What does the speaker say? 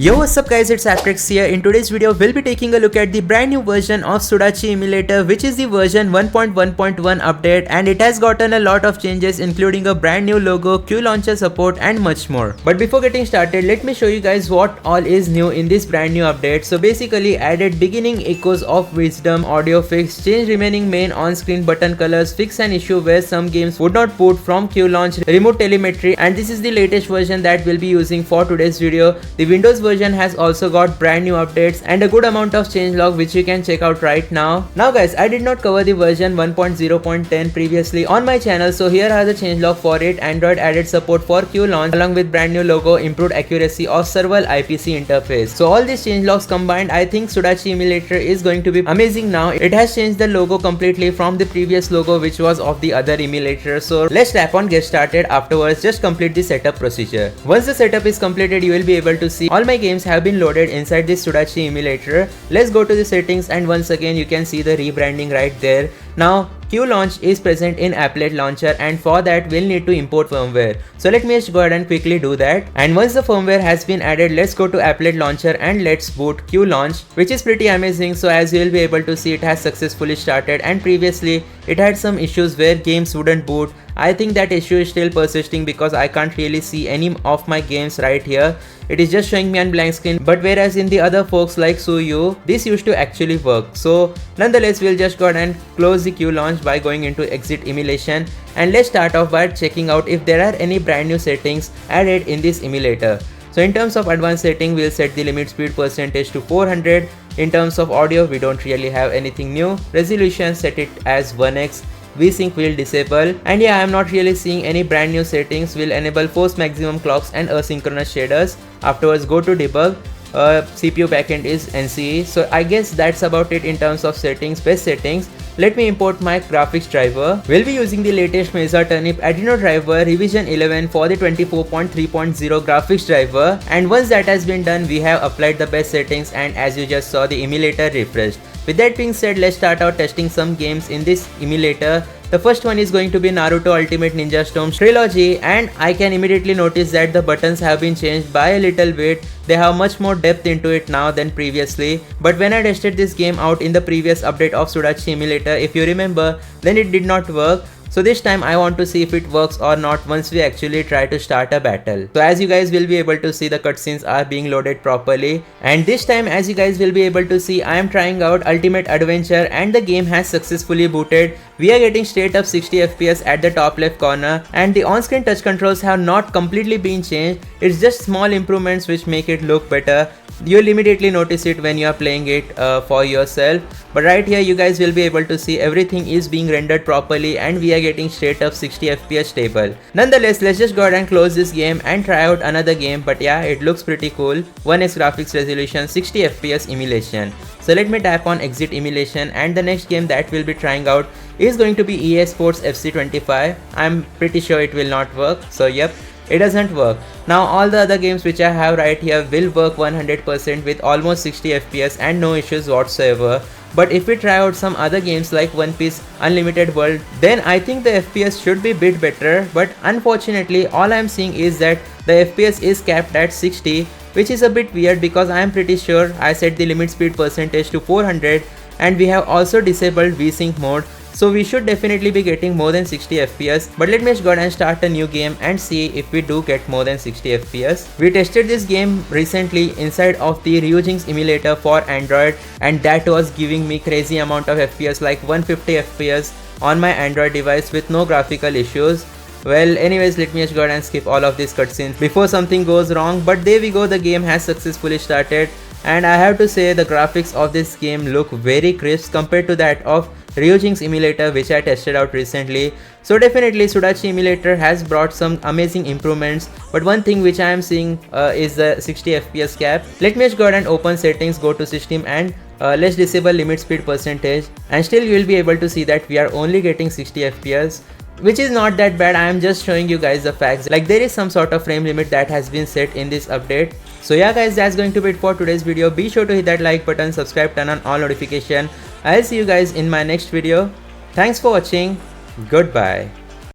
Yo, what's up guys, it's ApTreX here. In today's video, we'll be taking a look at the brand new version of Sudachi Emulator, which is the version 1.1.1 update, and it has gotten a lot of changes including a brand new logo, Q launcher support and much more. But before getting started, let me show you guys what all is new in this brand new update. So basically added beginning echoes of wisdom, audio fix, change remaining main on-screen button colors, fix an issue where some games would not boot from Q launch, remote telemetry, and this is the latest version that we'll be using for today's video. The Windows version has also got brand new updates and a good amount of changelog which you can check out right now. Now guys, I did not cover the version 1.0.10 previously on my channel, so here are the changelog for it. Android added support for Q launch along with brand new logo, improved accuracy of server IPC interface. So all these changelogs combined, I think Sudachi Emulator is going to be amazing now. It has changed the logo completely from the previous logo which was of the other emulator. So let's tap on get started. Afterwards, just complete the setup procedure. Once the setup is completed, you will be able to see all my games have been loaded inside this Sudachi Emulator. Let's go to the settings and once again you can see the rebranding right there. Now Q launch is present in applet launcher, and for that we'll need to import firmware. So let me just go ahead and quickly do that. And once the firmware has been added, let's go to applet launcher and let's boot Q launch, which is pretty amazing. So as you will be able to see, it has successfully started, and previously it had some issues where games wouldn't boot. I think that issue is still persisting because I can't really see any of my games right here. It is just showing me on blank screen, but whereas in the other folks like Suyu, this used to actually work. So nonetheless, we'll just go ahead and close the Q launch by going into exit emulation, and let's start off by checking out if there are any brand new settings added in this emulator. So in terms of advanced setting, we'll set the limit speed percentage to 400. In terms of audio, we don't really have anything new. Resolution, set it as 1x. V-Sync will disable, and yeah, I'm not really seeing any brand new settings. Will enable force maximum clocks and asynchronous shaders. Afterwards, go to debug. CPU backend is NCE. So I guess that's about it in terms of settings. Best settings. Let me import my graphics driver. We'll be using the latest Mesa Turnip Adreno driver revision 11 for the 24.3.0 graphics driver, and once that has been done, we have applied the best settings, and as you just saw, the emulator refreshed. With that being said, let's start out testing some games in this emulator. The first one is going to be Naruto Ultimate Ninja Storm Trilogy, and I can immediately notice that the buttons have been changed by a little bit. They have much more depth into it now than previously, but when I tested this game out in the previous update of Sudachi Emulator, if you remember, then it did not work. So this time I want to see if it works or not once we actually try to start a battle. So as you guys will be able to see, the cutscenes are being loaded properly, and this time as you guys will be able to see, I am trying out Ultimate Adventure and the game has successfully booted. We are getting straight up 60 FPS at the top left corner, and the on-screen touch controls have not completely been changed. It's just small improvements which make it look better. You'll immediately notice it when you are playing it for yourself, but right here you guys will be able to see everything is being rendered properly and we are getting straight up 60 FPS stable. Nonetheless, let's just go ahead and close this game and try out another game, but yeah, it looks pretty cool. 1x graphics resolution, 60 FPS emulation. So let me tap on exit emulation, and the next game that we'll be trying out is going to be EA Sports FC25. I'm pretty sure it will not work, so yep, it doesn't work. Now all the other games which I have right here will work 100% with almost 60 FPS and no issues whatsoever. But if we try out some other games like One Piece Unlimited World, then I think the FPS should be a bit better, but unfortunately all I'm seeing is that the FPS is capped at 60, which is a bit weird because I am pretty sure I set the limit speed percentage to 400, and we have also disabled V-Sync mode. So we should definitely be getting more than 60 FPS, but let me just go ahead and start a new game and see if we do get more than 60 FPS. We tested this game recently inside of the Ryujinx emulator for Android, and that was giving me crazy amount of FPS, like 150 FPS on my Android device with no graphical issues. Well, anyways, let me just go ahead and skip all of these cutscenes before something goes wrong, but there we go, the game has successfully started, and I have to say the graphics of this game look very crisp compared to that of Ryujinx emulator which I tested out recently. So definitely Sudachi Emulator has brought some amazing improvements, but one thing which I am seeing is the 60 FPS cap. Let me just go ahead and open settings, go to system, and let's disable limit speed percentage, and still you will be able to see that we are only getting 60 FPS, which is not that bad. I am just showing you guys the facts, like there is some sort of frame limit that has been set in this update. So yeah guys, that's going to be it for today's video. Be sure to hit that like button, subscribe, turn on all notification. I'll see you guys in my next video. Thanks for watching. Goodbye.